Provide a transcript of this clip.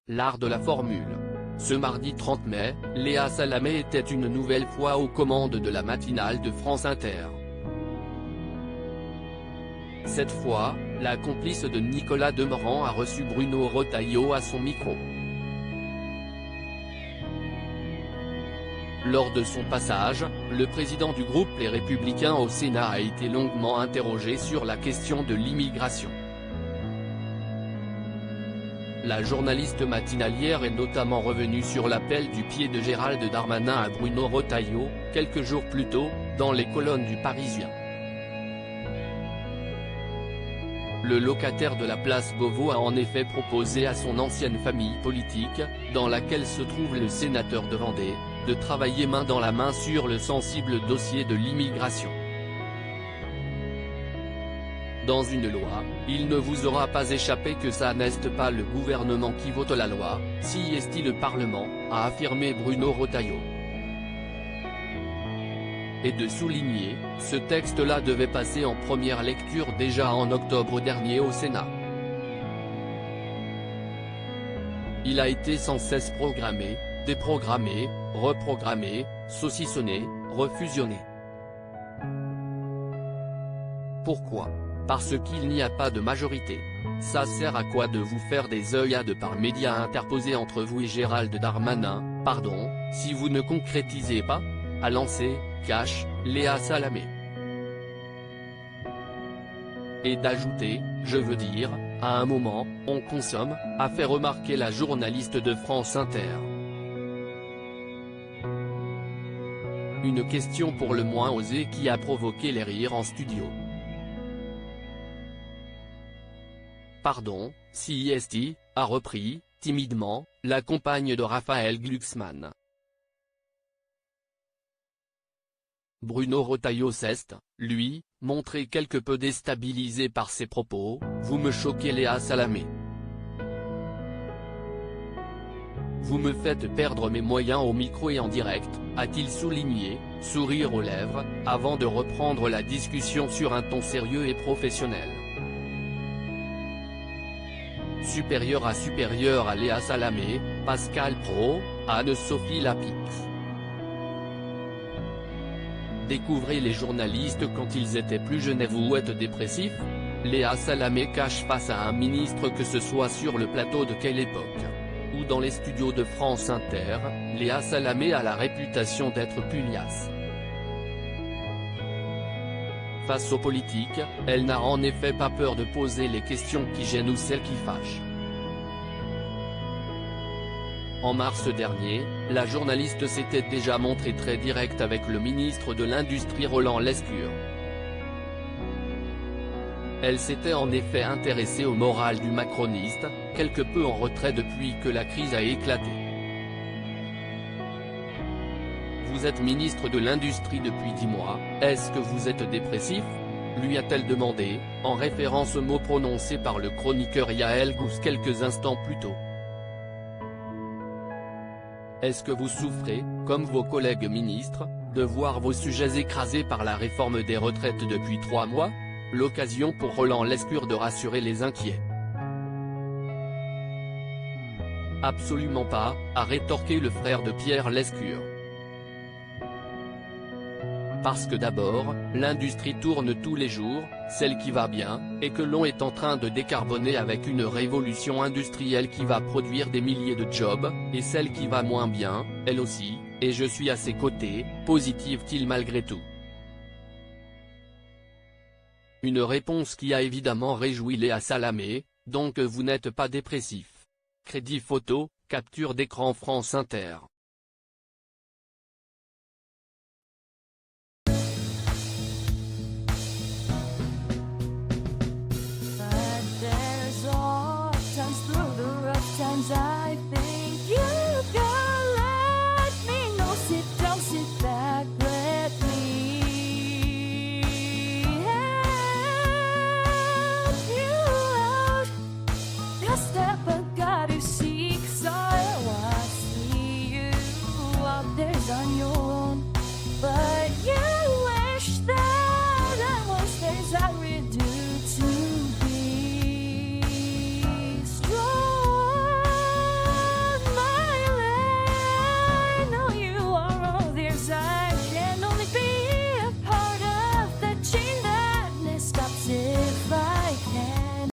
l'art de la formule. Ce mardi 30 mai, Léa Salamé était une nouvelle fois aux commandes de la matinale de France Inter. Cette fois, la complice de Nicolas Demorand a reçu Bruno Retailleau à son micro. Lors de son passage, le président du groupe Les Républicains au Sénat a été longuement interrogé sur la question de l'immigration. La journaliste matinalière est notamment revenue sur l'appel du pied de Gérald Darmanin à Bruno Retailleau, quelques jours plus tôt, dans les colonnes du Parisien. Le locataire de la place Beauvau a en effet proposé à son ancienne famille politique, dans laquelle se trouve le sénateur de Vendée, de travailler main dans la main sur le sensible dossier de l'immigration. Dans une loi, il ne vous aura pas échappé que ça n'est pas le gouvernement qui vote la loi, si est-il le Parlement, a affirmé Bruno Retailleau. Et de souligner, ce texte-là devait passer en première lecture déjà en octobre dernier au Sénat. Il a été sans cesse programmé, déprogrammé, reprogrammé, saucissonné, refusionné. Pourquoi ? Parce qu'il n'y a pas de majorité. Ça sert à quoi de vous faire des œillades par médias interposés entre vous et Gérald Darmanin, pardon, si vous ne concrétisez pas ? A lancé, cash, Léa Salamé. Et d'ajouter, je veux dire, à un moment, on consomme, a fait remarquer la journaliste de France Inter. Une question pour le moins osée qui a provoqué les rires en studio. Pardon, si est-il, a repris, timidement, la compagne de Raphaël Glucksmann. Bruno Retailleau s'est, lui, montré quelque peu déstabilisé par ses propos. Vous me choquez Léa Salamé. Vous me faites perdre mes moyens au micro et en direct, a-t-il souligné, sourire aux lèvres, avant de reprendre la discussion sur un ton sérieux et professionnel. Supérieur à Léa Salamé, Pascal Praud, Anne-Sophie Lapix. Découvrez les journalistes quand ils étaient plus jeunes et vous êtes dépressifs. Léa Salamé cache face à un ministre, que ce soit sur le plateau de Quelle Époque ou dans les studios de France Inter, Léa Salamé a la réputation d'être pugnace. Face aux politiques, elle n'a en effet pas peur de poser les questions qui gênent ou celles qui fâchent. En mars dernier, la journaliste s'était déjà montrée très directe avec le ministre de l'Industrie Roland Lescure. Elle s'était en effet intéressée au moral du macroniste, quelque peu en retrait depuis que la crise a éclaté. Vous êtes ministre de l'Industrie depuis 10 mois, est-ce que vous êtes dépressif ? Lui a-t-elle demandé, en référence aux mots prononcés par le chroniqueur Yael Gous quelques instants plus tôt. Est-ce que vous souffrez, comme vos collègues ministres, de voir vos sujets écrasés par la réforme des retraites depuis 3 mois ? L'occasion pour Roland Lescure de rassurer les inquiets. Absolument pas, a rétorqué le frère de Pierre Lescure. Parce que d'abord, l'industrie tourne tous les jours, celle qui va bien, et que l'on est en train de décarboner avec une révolution industrielle qui va produire des milliers de jobs, et celle qui va moins bien, elle aussi, et je suis à ses côtés, positive-t-il malgré tout. Une réponse qui a évidemment réjoui Léa Salamé, donc vous n'êtes pas dépressif. Crédit photo, capture d'écran France Inter. But there's all times through the rough times